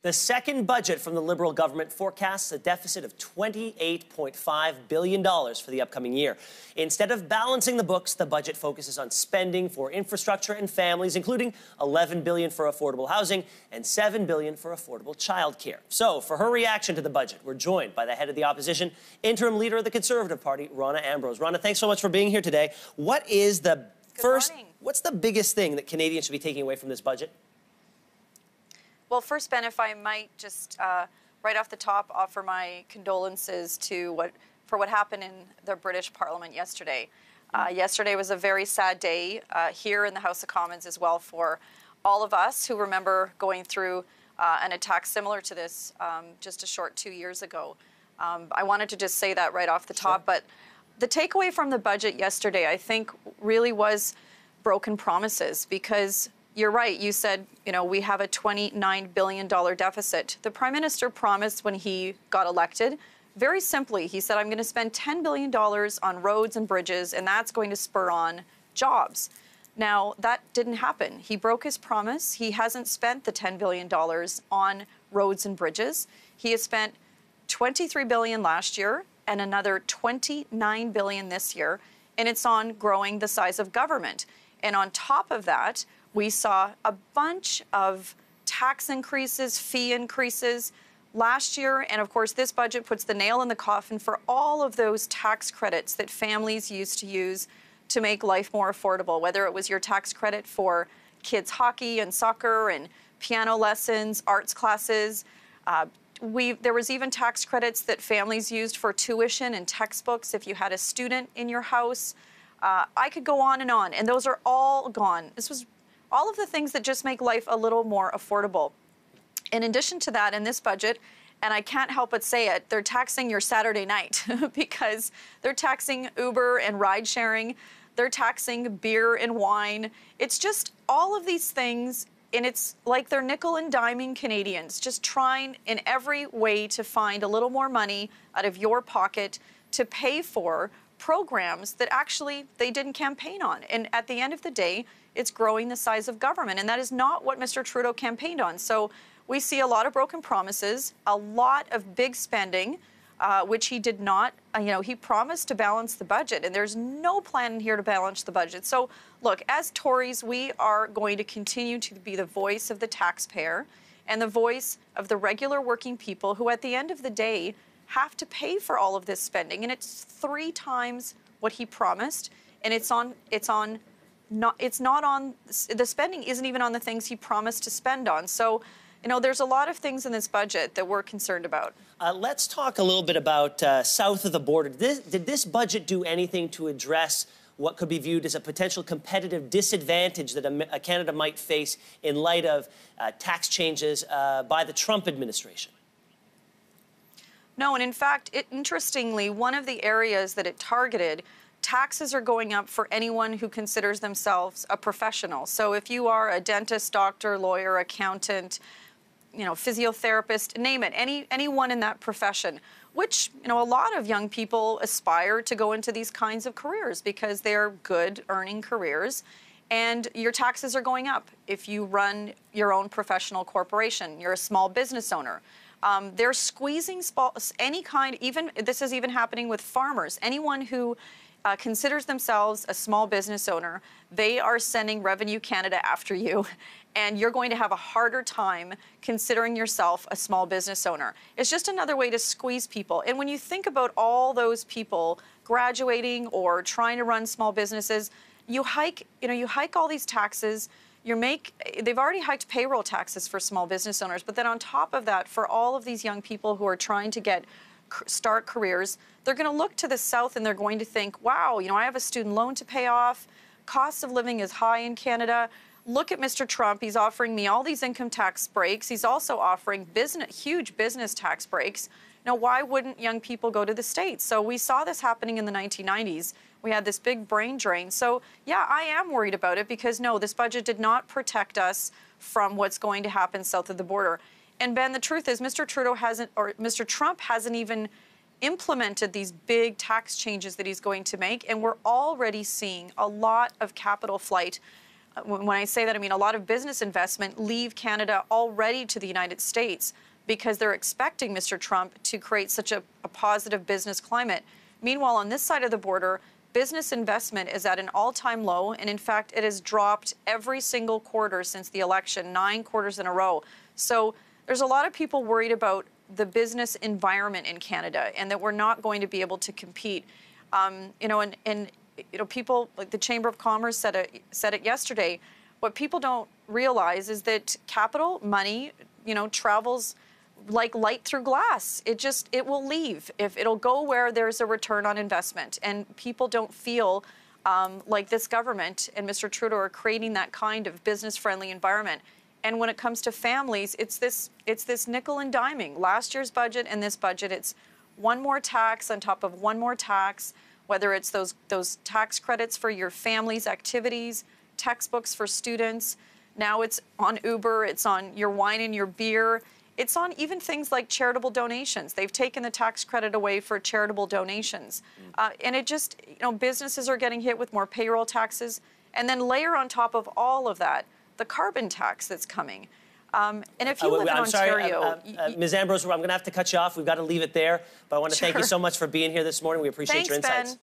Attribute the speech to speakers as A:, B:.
A: The second budget from the Liberal government forecasts a deficit of $28.5 billion for the upcoming year. Instead of balancing the books, the budget focuses on spending for infrastructure and families, including $11 billion for affordable housing and $7 billion for affordable childcare. So, for her reaction to the budget, we're joined by the head of the opposition, interim leader of the Conservative Party, Rona Ambrose. Rona, thanks so much for being here today. What's the biggest thing that Canadians should be taking away from this budget?
B: Well, first, Ben, if I might just right off the top offer my condolences for what happened in the British Parliament yesterday. Yesterday was a very sad day here in the House of Commons as well for all of us who remember going through an attack similar to this just a short 2 years ago. I wanted to just say that right off the top, but the takeaway from the budget yesterday, I think, really was broken promises, because you're right. You said, we have a $29 billion deficit. The Prime Minister promised when he got elected, very simply, he said, I'm going to spend $10 billion on roads and bridges, and that's going to spur on jobs. Now, that didn't happen. He broke his promise. He hasn't spent the $10 billion on roads and bridges. He has spent $23 billion last year and another $29 billion this year, and it's on growing the size of government. And on top of that, we saw a bunch of tax increases, fee increases last year. And of course, this budget puts the nail in the coffin for all of those tax credits that families used to use to make life more affordable, whether it was your tax credit for kids' hockey and soccer and piano lessons, arts classes. There was even tax credits that families used for tuition and textbooks if you had a student in your house. I could go on, and those are all gone. This was all of the things that just make life a little more affordable. In addition to that, in this budget, and I can't help but say it, they're taxing your Saturday night because they're taxing Uber and ride sharing. They're taxing beer and wine. It's just all of these things, and it's like they're nickel and diming Canadians, just trying in every way to find a little more money out of your pocket to pay for programs that actually they didn't campaign on. And at the end of the day, it's growing the size of government, and that is not what Mr. Trudeau campaigned on. So we see a lot of broken promises, a lot of big spending, which he did not. He promised to balance the budget, and there's no plan in here to balance the budget. So look, as Tories, we are going to continue to be the voice of the taxpayer and the voice of the regular working people who, at the end of the day, have to pay for all of this spending. And it's 3 times what he promised, and the spending isn't even on the things he promised to spend on. So, there's a lot of things in this budget that we're concerned about.
A: Let's talk a little bit about south of the border. Did this budget do anything to address what could be viewed as a potential competitive disadvantage that Canada might face in light of tax changes by the Trump administration?
B: No, and in fact, interestingly, one of the areas that it targeted, taxes are going up for anyone who considers themselves a professional. So if you are a dentist, doctor, lawyer, accountant, physiotherapist, name it, anyone in that profession, which, a lot of young people aspire to go into these kinds of careers because they're good earning careers, and your taxes are going up. If you run your own professional corporation, you're a small business owner. They're squeezing any kind, this is even happening with farmers. Anyone who considers themselves a small business owner, they are sending Revenue Canada after you, and you're going to have a harder time considering yourself a small business owner. It's just another way to squeeze people. And when you think about all those people graduating or trying to run small businesses, you hike all these taxes. They've already hiked payroll taxes for small business owners, but then on top of that, for all of these young people who are trying to start careers, they're going to look to the south and they're going to think, wow, I have a student loan to pay off. Cost of living is high in Canada. Look at Mr. Trump. He's offering me all these income tax breaks. He's also offering huge business tax breaks. Now, why wouldn't young people go to the States? So we saw this happening in the 1990s. We had this big brain drain. So, yeah, I am worried about it because, no, this budget did not protect us from what's going to happen south of the border. And, Ben, the truth is Mr. Trump hasn't even implemented these big tax changes that he's going to make, and we're already seeing a lot of capital flight when I say that, I mean a lot of business investment leave Canada already to the United States because they're expecting Mr. Trump to create such a positive business climate. Meanwhile, on this side of the border, business investment is at an all-time low, and in fact, it has dropped every single quarter since the election, 9 quarters in a row. So there's a lot of people worried about the business environment in Canada and that we're not going to be able to compete. People like the Chamber of Commerce said it yesterday. What people don't realize is that capital money, travels like light through glass. It will leave. It'll go where there's a return on investment, and people don't feel like this government and Mr. Trudeau are creating that kind of business-friendly environment. And when it comes to families, it's this nickel and diming. Last year's budget and this budget, it's one more tax on top of one more tax, whether it's those tax credits for your family's activities, textbooks for students. Now it's on Uber, it's on your wine and your beer. It's on even things like charitable donations. They've taken the tax credit away for charitable donations. And it just, businesses are getting hit with more payroll taxes. And then layer on top of all of that, the carbon tax that's coming. And if you live in Ontario...
A: Ms. Ambrose, I'm going to have to cut you off. We've got to leave it there. But I want to thank you so much for being here this morning. We appreciate your insights.
B: Ben.